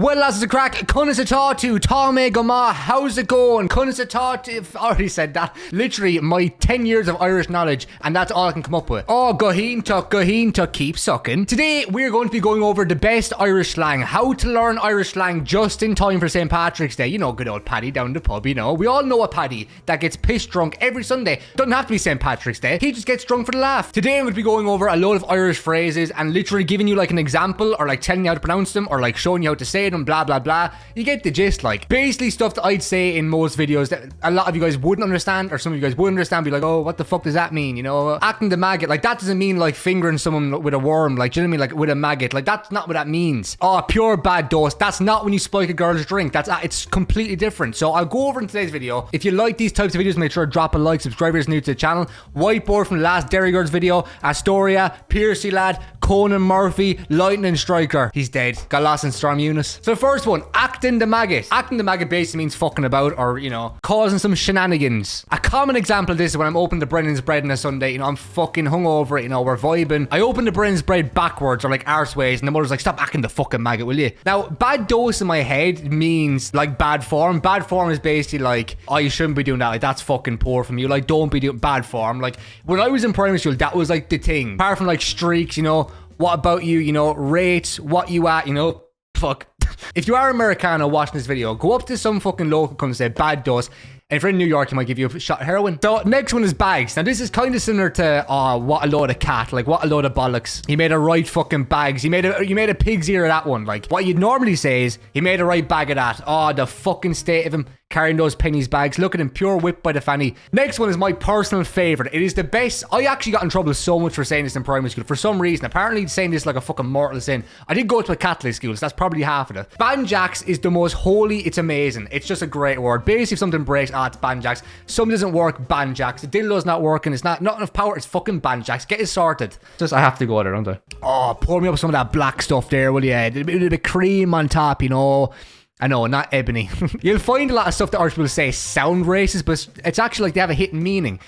Well, lads, it's a crack. Cunnis a tatu, Tame Goma, how's it going? Cunnis a tatu, I already said that. Literally, my 10 years of Irish knowledge, and that's all I can come up with. Oh, goheen tuck, keep sucking. Today, we're going to be going over the best Irish slang, how to learn Irish slang just in time for St. Patrick's Day. You know, good old Paddy down the pub, you know. We all know a Paddy that gets pissed drunk every Sunday. Doesn't have to be St. Patrick's Day. He just gets drunk for the laugh. Today, I'm going to be going over a load of Irish phrases and literally giving you like an example or like telling you how to pronounce them or like showing you how to say them, blah blah blah. You get the gist. Like basically stuff that I'd say in most videos that a lot of you guys wouldn't understand, or some of you guys would understand, be like, oh, what the fuck does that mean? You know, acting the maggot, like that doesn't mean like fingering someone with a worm, like, do you know what I mean, like with a maggot, like that's not what that means. Oh, pure bad dose, that's not when you spike a girl's drink. It's completely different. So I'll go over in today's video. If you like these types of videos, make sure to drop a like, subscribe if you're new to the channel. Whiteboard from the last Derry Girls video, Astoria, Piercy Lad, Conan Murphy, Lightning Striker. He's dead. Got lost in Storm Eunice. So the first one, acting the maggot. Acting the maggot basically means fucking about or, you know, causing some shenanigans. A common example of this is when I'm opening the Brennan's bread on a Sunday, you know, I'm fucking hungover, you know, we're vibing. I open the Brennan's bread backwards or like arseways, and the mother's like, stop acting the fucking maggot, will you? Now, bad dose in my head means like bad form. Bad form is basically like, oh, you shouldn't be doing that. Like, that's fucking poor from you. Like, don't be doing bad form. Like, when I was in primary school, that was like the thing. Apart from like streaks, you know, what about you, you know, rates, what you at, you know, fuck. If you are Americano watching this video, go up to some fucking local company and say bad dose. And if you're in New York, you might give you a shot of heroin. So next one is bags. Now this is kind of similar to, oh, what a load of cat. Like, what a load of bollocks. He made a right fucking bags. You made a pig's ear of that one. Like, what you'd normally say is, he made a right bag of that. Oh, the fucking state of him carrying those pennies bags. Look at him, pure whipped by the fanny. Next one is my personal favorite. It is the best. I actually got in trouble so much for saying this in primary school. For some reason, apparently saying this like a fucking mortal sin. I did go to a Catholic school, so that's probably half of it. Banjacks is the most holy. It's amazing. It's just a great word. Basically, if something breaks, it's banjacks. Something doesn't work, banjacks. The dildo's not working. It's not enough power. It's fucking banjacks. Get it sorted. Just, I have to go there, don't I? Oh, pour me up some of that black stuff there, will you? A bit of cream on top, you know. I know, not ebony. You'll find a lot of stuff that Irish people say sound racist, but it's actually like they have a hidden meaning.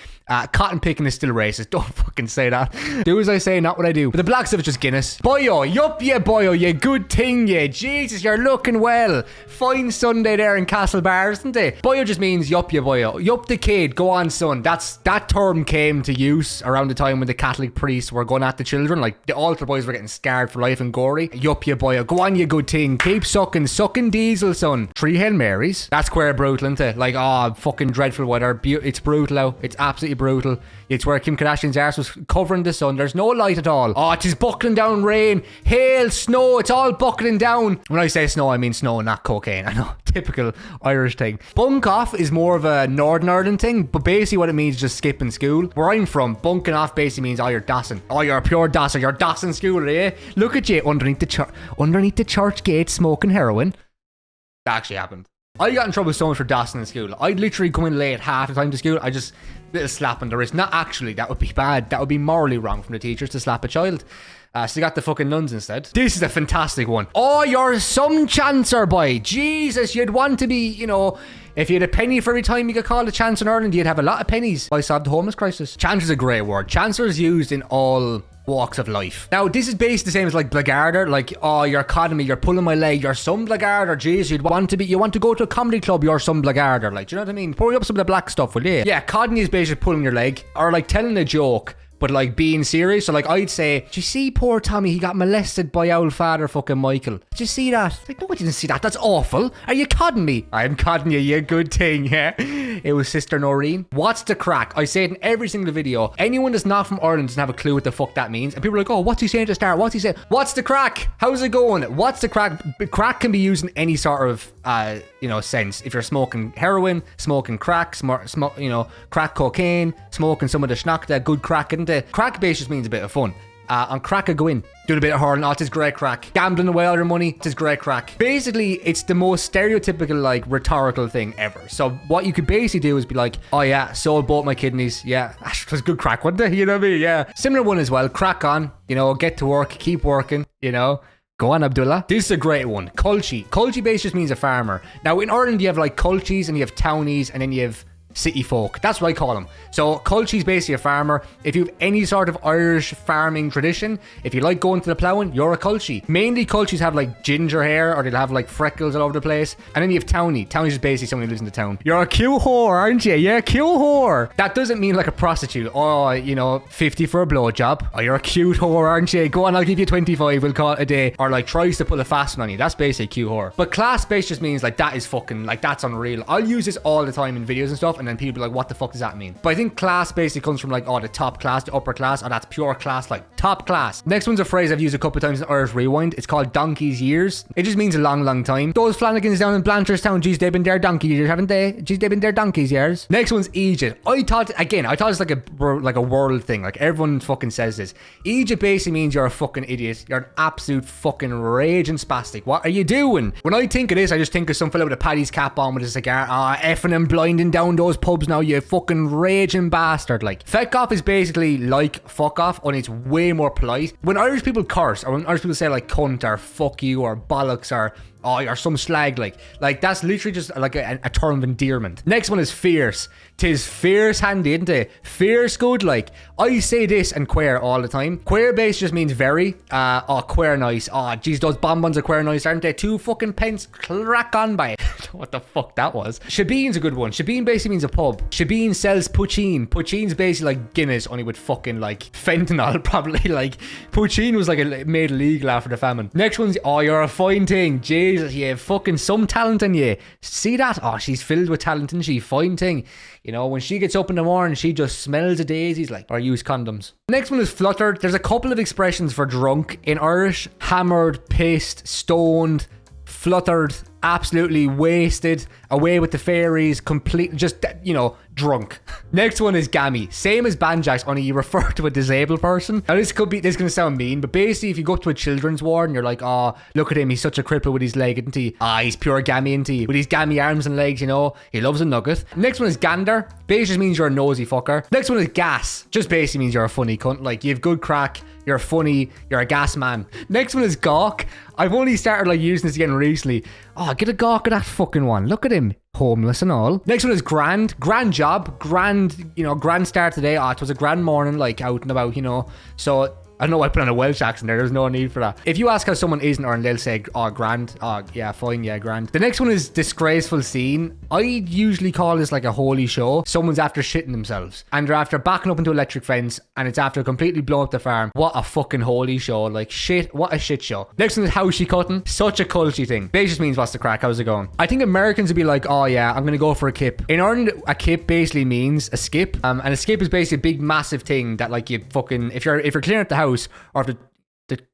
Cotton picking is still racist. Don't fucking say that. Do as I say, not what I do. But the black stuff is just Guinness. Boyo, yup, yeah, boyo, you good thing, yeah. Jesus, you're looking well. Fine Sunday there in Castlebar, isn't it? Boyo just means yup, yeah, boyo. Yup the kid, go on, son. That term came to use around the time when the Catholic priests were going at the children. Like, the altar boys were getting scarred for life and gory. Yup, yeah, boyo. Go on, you good thing. Keep sucking diesel, son. 3 Hail Marys. That's quite brutal, isn't it? Like, oh, fucking dreadful weather. It's brutal out. It's absolutely brutal. It's where Kim Kardashian's arse was covering the sun. There's no light at all. Oh, it is buckling down rain, hail, snow. It's all buckling down. When I say snow, I mean snow, not cocaine. I know, typical Irish thing. Bunk off is more of a Northern Ireland thing, but basically what it means is just skipping school. Where I'm from, bunking off basically means, oh, you're dossing. Oh, you're a pure dosser. You're dossing school, eh? Look at you underneath the church gate smoking heroin. That actually happened. I got in trouble so much for dossing in school. I'd literally come in late half the time to school. I just, little slap on the wrist. Not actually, that would be bad. That would be morally wrong from the teachers to slap a child. So they got the fucking nuns instead. This is a fantastic one. Oh, you're some chancer, boy. Jesus, you'd want to be, you know, if you had a penny for every time you got called a chancer in Ireland, you'd have a lot of pennies. I solved the homeless crisis. Chancer is a great word. Chancer is used in all walks of life. Now, this is basically the same as like blackguarder. Like, oh, you're conning me, you're pulling my leg, you're some blackguarder. Jeez, you want to go to a comedy club, you're some blackguarder. Like, do you know what I mean? Pour up some of the black stuff, will you? Yeah, conning is basically pulling your leg, or like telling a joke, but like being serious. So like I'd say, did you see poor Tommy? He got molested by old father fucking Michael. Did you see that? Like, no, I didn't see that. That's awful. Are you codding me? I'm codding you, you good thing, yeah. It was Sister Noreen. What's the crack? I say it in every single video. Anyone that's not from Ireland doesn't have a clue what the fuck that means. And people are like, oh, what's he saying to start? What's he saying? What's the crack? How's it going? What's the crack? Crack can be used in any sort of, you know, sense. If you're smoking heroin, smoking crack, you know, crack cocaine, smoking some of the schnack, that good crack, isn't it? Crack base just means a bit of fun. On crack, I go in, doing a bit of hurling. Oh, it's great crack. Gambling away all your money. It's great crack. Basically, it's the most stereotypical, like, rhetorical thing ever. So what you could basically do is be like, oh yeah, sold both my kidneys. Yeah, it was good crack, wasn't it? You know what I mean? Yeah. Similar one as well. Crack on. You know, get to work, keep working. You know. Go on, Abdullah. This is a great one. Culchie. Culchie base just means a farmer. Now, in Ireland, you have like culchies and you have townies and then you have city folk. That's what I call them. So culchy's basically a farmer. If you have any sort of Irish farming tradition, if you like going to the ploughing, you're a culchy. Mainly culchies have like ginger hair, or they'll have like freckles all over the place. And then you have townie. Townie's just basically someone who lives in the town. You're a cute whore, aren't you? Yeah, cute whore. That doesn't mean like a prostitute. Oh, you know, 50 for a blowjob. Oh, you're a cute whore, aren't you? Go on, I'll give you 25, we'll call it a day. Or like tries to pull a fast one on you. That's basically cute whore. But class based just means like that is fucking, like that's unreal. I'll use this all the time in videos and stuff, and then people be like, what the fuck does that mean? But I think class basically comes from like, oh, the top class, the upper class, or that's pure class, like top class. Next one's a phrase I've used a couple of times in Irish Rewind. It's called donkey's years. It just means a long, long time. Those Flanagans down in Blanchardstown, geez, they've been there donkey's years, haven't they? Geez, they've been there donkey's years. Next one's Egypt. I thought it's like a world thing. Like everyone fucking says this. Egypt basically means you're a fucking idiot. You're an absolute fucking raging spastic. What are you doing? When I think of this, I just think of some fella with a PADDYS cap on with a cigar. Effing and blinding down those pubs now, you fucking raging bastard. Like, feck off is basically like fuck off, only it's way more polite. When Irish people curse, or when Irish people say like cunt or fuck you or bollocks or oh, you're some slag, like that's literally just like a term of endearment. Next one is fierce. 'Tis fierce handy, isn't it? Fierce good, like. I say this and queer all the time. Queer base just means very. Oh, queer nice. Oh, geez, those bonbons are queer nice, aren't they? 2 fucking pence, crack on by it. What the fuck that was. Shebeen's a good one. Shebeen basically means a pub. Shebeen sells poutine. Poutine's basically like Guinness, only with fucking like fentanyl, probably. Like, poutine was like made illegal after the famine. Next one's, oh, you're a fine thing. Jesus, you have fucking some talent in you. See that? Oh, she's filled with talent, isn't she? Fine thing. You know, when she gets up in the morning, she just smells of daisies, like, or use condoms. Next one is fluttered. There's a couple of expressions for drunk in Irish. Hammered, pissed, stoned, fluttered, absolutely wasted, away with the fairies, complete, just, you know, drunk. Next one is gammy. Same as banjacks, only you refer to a disabled person. Now this is gonna sound mean, but basically if you go up to a children's ward and you're like, oh, look at him, he's such a cripple with his leg, isn't he? He's pure gammy, isn't he? With his gammy arms and legs, you know, he loves a nugget. Next one is gander. Basically just means you're a nosy fucker. Next one is gas. Just basically means you're a funny cunt. Like, you have good crack, you're funny, you're a gas man. Next one is gawk. I've only started like using this again recently. Oh, get a gawk at that fucking one. Look at him. Homeless and all. Next one is grand. Grand job. Grand, you know, grand start today. Oh, it was a grand morning, like out and about, you know. So I know I put on a Welsh accent there. There's no need for that. If you ask how someone is in Ireland, they'll say, oh, grand. Oh, yeah, fine, yeah, grand. The next one is disgraceful scene. I usually call this like a holy show. Someone's after shitting themselves. And they're after backing up into electric fence. And it's after completely blowing up the farm. What a fucking holy show. Like, shit. What a shit show. Next one is how's she cutting? Such a culty thing. Basically just means what's the crack? How's it going? I think Americans would be like, oh yeah, I'm going to go for a kip. In Ireland, a kip basically means a skip. And a skip is basically a big, massive thing that like you fucking, if you're clearing out the house, or if the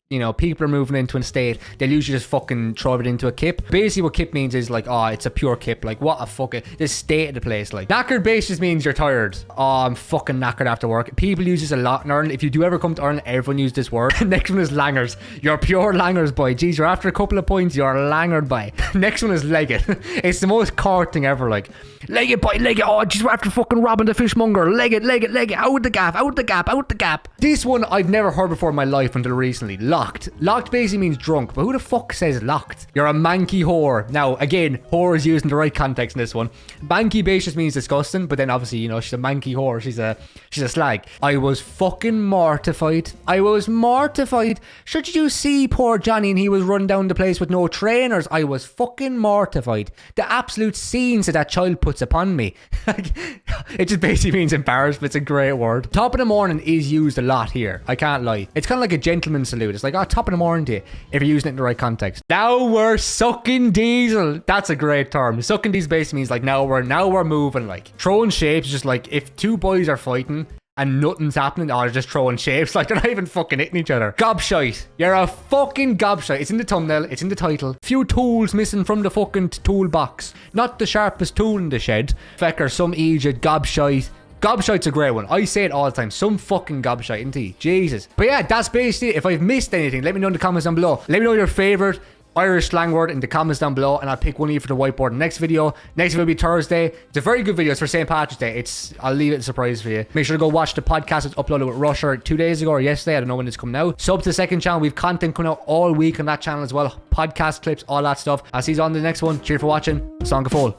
you know, people are moving into an estate, they'll usually just fucking throw it into a kip. Basically what kip means is like, oh, it's a pure kip. Like, what a fucking, this state of the place. Like, knackered base just means you're tired. Oh, I'm fucking knackered after work. People use this a lot in Ireland. If you do ever come to Ireland, everyone uses this word. Next one is langers. You're pure langers, boy. Jeez, you're after a couple of points, you're langered, boy. Next one is legged. It's the most court thing ever. Like, leg it, boy, leg it. Oh, jeez, we're after fucking robbing the fishmonger. Leg it, leg it, leg it. Out the gap, out the gap, out the gap. This one I've never heard before in my life until recently. Locked. Locked basically means drunk, but who the fuck says locked? You're a manky whore. Now, again, whore is used in the right context in this one. Manky base just means disgusting, but then obviously, you know, she's a manky whore. She's a slag. I was fucking mortified. I was mortified. Should you see poor Johnny and he was run down the place with no trainers? I was fucking mortified. The absolute scenes that child puts upon me. It just basically means embarrassed, but it's a great word. Top of the morning is used a lot here. I can't lie. It's kind of like a gentleman's salute. It's like, oh, top of the morning to you, if you're using it in the right context. Now we're sucking diesel. That's a great term. Sucking diesel basically means like now we're moving. Like, throwing shapes, just like if two boys are fighting and nothing's happening, they're just throwing shapes, like they're not even fucking hitting each other. Gobshite. You're a fucking gobshite. It's in the thumbnail, it's in the title. Few tools missing from the fucking toolbox. Not the sharpest tool in the shed. Fecker, some Egypt, gobshite. Gobshite's a great one. I say it all the time. Some fucking gobshite, isn't he? Jesus. But yeah, that's basically it. If I've missed anything, let me know in the comments down below. Let me know your favorite Irish slang word in the comments down below, and I'll pick one of you for the whiteboard next video. Next video will be Thursday. It's a very good video. It's for St. Patrick's Day. I'll leave it a surprise for you. Make sure to go watch the podcast that's uploaded with Rusher 2 days ago or yesterday. I don't know when it's coming out. Sub to the second channel. We have content coming out all week on that channel as well. Podcast clips, all that stuff. I'll see you on the next one. Cheers for watching. Song of Fall.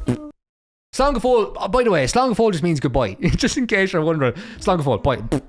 Slán go fóill, by the way, slán go fóill just means goodbye. Just in case you're wondering. Slán go fóill, bye.